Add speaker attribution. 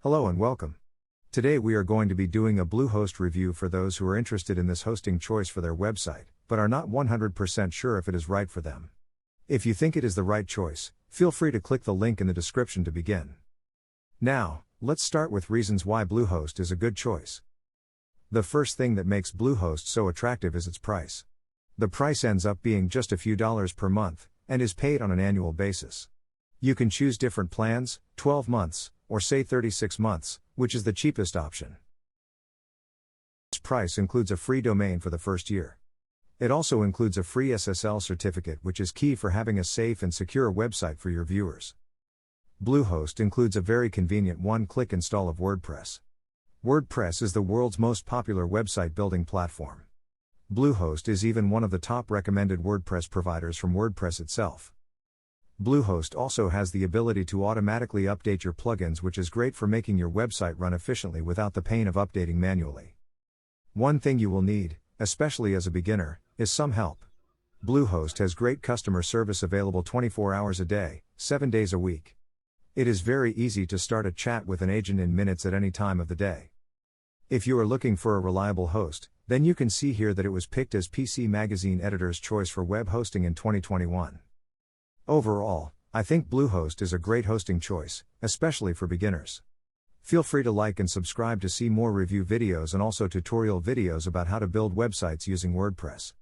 Speaker 1: Hello and welcome. Today we are going to be doing a Bluehost review for those who are interested in this hosting choice for their website, but are not 100% sure if it is right for them. If you think it is the right choice, feel free to click the link in the description to begin. Now, let's start with reasons why Bluehost is a good choice. The first thing that makes Bluehost so attractive is its price. The price ends up being just a few dollars per month, and is paid on an annual basis. You can choose different plans, 12 months, or say 36 months, which is the cheapest option. This price includes a free domain for the first year. It also includes a free SSL certificate, which is key for having a safe and secure website for your viewers. Bluehost includes a very convenient one-click install of WordPress. WordPress is the world's most popular website building platform. Bluehost is even one of the top recommended WordPress providers from WordPress itself. Bluehost also has the ability to automatically update your plugins, which is great for making your website run efficiently without the pain of updating manually. One thing you will need, especially as a beginner, is some help. Bluehost has great customer service available 24 hours a day, 7 days a week. It is very easy to start a chat with an agent in minutes at any time of the day. If you are looking for a reliable host, then you can see here that it was picked as PC Magazine Editor's Choice for Web Hosting in 2021. Overall, I think Bluehost is a great hosting choice, especially for beginners. Feel free to like and subscribe to see more review videos and also tutorial videos about how to build websites using WordPress.